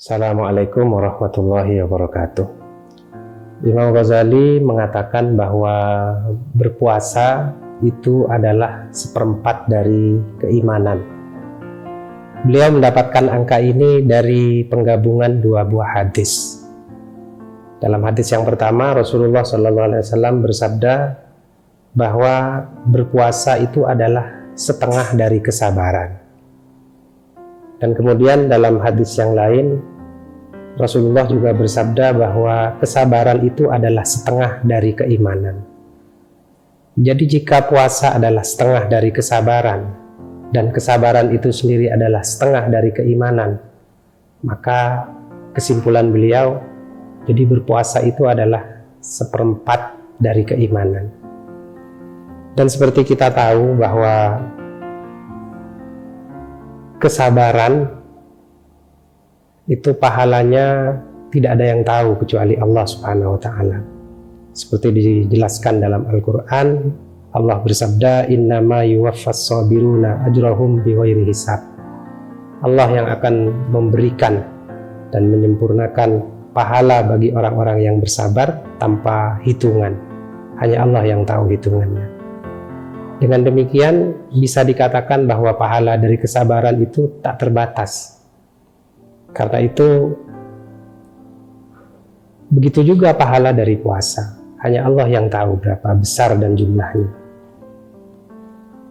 Assalamualaikum warahmatullahi wabarakatuh. Imam Ghazali mengatakan bahwa berpuasa itu adalah seperempat dari keimanan. Beliau mendapatkan angka ini dari penggabungan dua buah hadis. Dalam hadis yang pertama, Rasulullah SAW bersabda bahwa berpuasa itu adalah setengah dari kesabaran. Dan kemudian dalam hadis yang lain, Rasulullah juga bersabda bahwa kesabaran itu adalah setengah dari keimanan. Jadi jika puasa adalah setengah dari kesabaran, dan kesabaran itu sendiri adalah setengah dari keimanan, maka kesimpulan beliau, jadi berpuasa itu adalah seperempat dari keimanan. Dan seperti kita tahu bahwa kesabaran itu pahalanya tidak ada yang tahu kecuali Allah Subhanahu wa ta'ala. Seperti dijelaskan dalam Al-Quran, Allah bersabda, innama yuwaffas sabiruna ajrahum bighairi hisab. Allah yang akan memberikan dan menyempurnakan pahala bagi orang-orang yang bersabar tanpa hitungan. Hanya Allah yang tahu hitungannya. Dengan demikian bisa dikatakan bahwa pahala dari kesabaran itu tak terbatas. Karena itu begitu juga pahala dari puasa. Hanya Allah yang tahu berapa besar dan jumlahnya.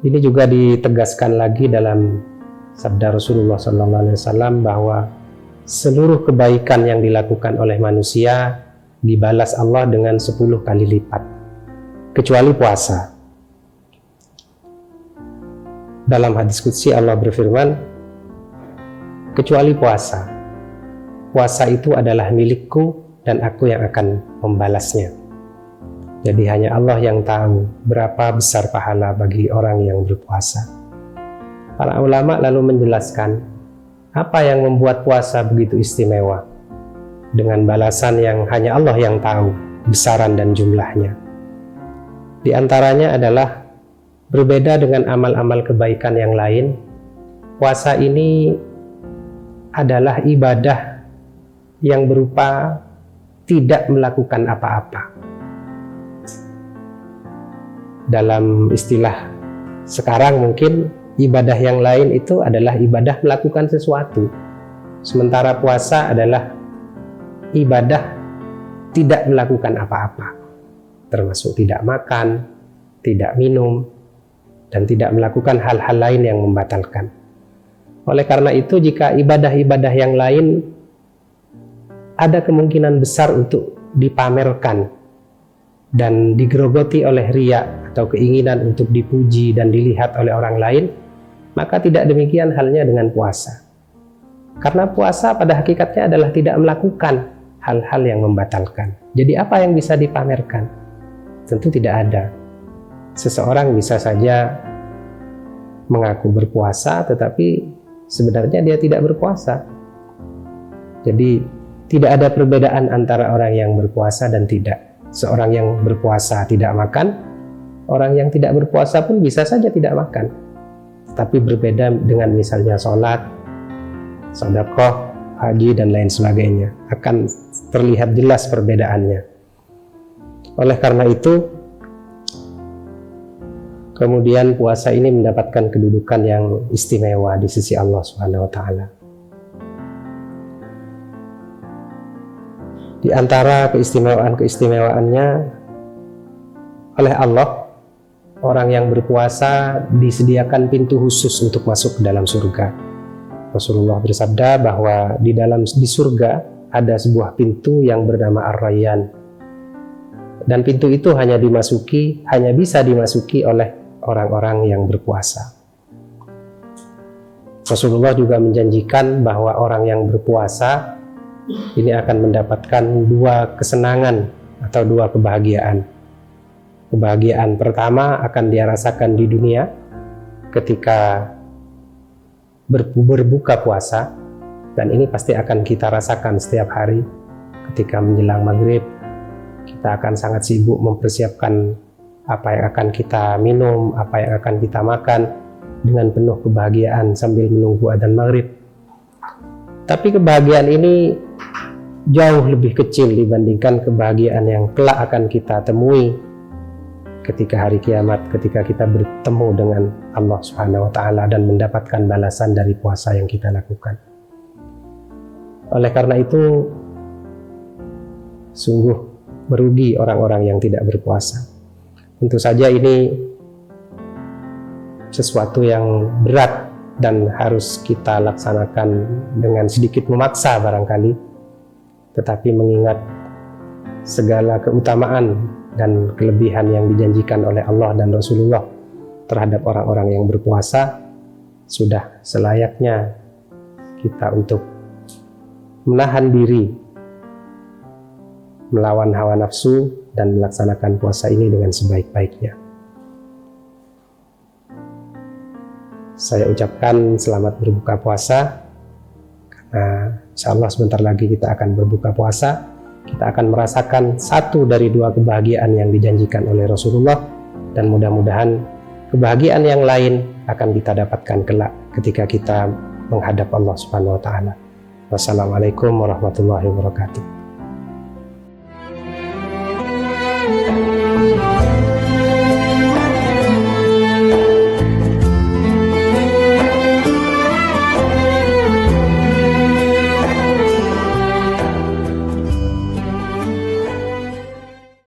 Ini juga ditegaskan lagi dalam sabda Rasulullah SAW bahwa seluruh kebaikan yang dilakukan oleh manusia dibalas Allah dengan 10 kali lipat, kecuali puasa. Dalam hadis qudsi Allah berfirman, kecuali puasa. Puasa itu adalah milikku dan aku yang akan membalasnya. Jadi hanya Allah yang tahu berapa besar pahala bagi orang yang berpuasa. Para ulama lalu menjelaskan apa yang membuat puasa begitu istimewa, dengan balasan yang hanya Allah yang tahu besaran dan jumlahnya. Di antaranya adalah berbeda dengan amal-amal kebaikan yang lain. Puasa ini adalah ibadah yang berupa tidak melakukan apa-apa. Dalam istilah sekarang mungkin ibadah yang lain itu adalah ibadah melakukan sesuatu. Sementara puasa adalah ibadah tidak melakukan apa-apa, termasuk tidak makan, tidak minum, dan tidak melakukan hal-hal lain yang membatalkan. Oleh karena itu, jika ibadah-ibadah yang lain ada kemungkinan besar untuk dipamerkan dan digerogoti oleh riya atau keinginan untuk dipuji dan dilihat oleh orang lain, maka tidak demikian halnya dengan puasa. Karena puasa pada hakikatnya adalah tidak melakukan hal-hal yang membatalkan. Jadi apa yang bisa dipamerkan? Tentu tidak ada. Seseorang bisa saja mengaku berpuasa tetapi sebenarnya dia tidak berpuasa. Jadi tidak ada perbedaan antara orang yang berpuasa dan tidak. Seorang yang berpuasa tidak makan, orang yang tidak berpuasa pun bisa saja tidak makan. Tapi berbeda dengan misalnya sholat, sedekah, haji, dan lain sebagainya. Akan terlihat jelas perbedaannya. Oleh karena itu, kemudian puasa ini mendapatkan kedudukan yang istimewa di sisi Allah Subhanahu wa ta'ala. Di antara keistimewaan-keistimewaannya, oleh Allah, orang yang berpuasa disediakan pintu khusus untuk masuk ke dalam surga. Rasulullah bersabda bahwa di surga ada sebuah pintu yang bernama Ar-Rayyan. Dan pintu itu hanya bisa dimasuki oleh orang-orang yang berpuasa. Rasulullah juga menjanjikan bahwa orang yang berpuasa ini akan mendapatkan 2 kesenangan atau 2 kebahagiaan. Kebahagiaan pertama akan dia rasakan di dunia ketika berbuka puasa, dan ini pasti akan kita rasakan setiap hari. Ketika menjelang maghrib, kita akan sangat sibuk mempersiapkan apa yang akan kita minum, apa yang akan kita makan, dengan penuh kebahagiaan sambil menunggu adzan maghrib. Tapi kebahagiaan ini jauh lebih kecil dibandingkan kebahagiaan yang kelak akan kita temui ketika hari kiamat, ketika kita bertemu dengan Allah Subhanahu wa Ta'ala dan mendapatkan balasan dari puasa yang kita lakukan. Oleh karena itu, sungguh merugi orang-orang yang tidak berpuasa. Tentu saja ini sesuatu yang berat dan harus kita laksanakan dengan sedikit memaksa barangkali, tetapi mengingat segala keutamaan dan kelebihan yang dijanjikan oleh Allah dan Rasulullah terhadap orang-orang yang berpuasa, sudah selayaknya kita untuk menahan diri, melawan hawa nafsu, dan melaksanakan puasa ini dengan sebaik-baiknya. Saya ucapkan selamat berbuka puasa, karena insya Allah sebentar lagi kita akan berbuka puasa. Kita akan merasakan satu dari dua kebahagiaan yang dijanjikan oleh Rasulullah, dan mudah-mudahan kebahagiaan yang lain akan kita dapatkan kelak ketika kita menghadap Allah Subhanahu wa Ta'ala. Wassalamualaikum warahmatullahi wabarakatuh.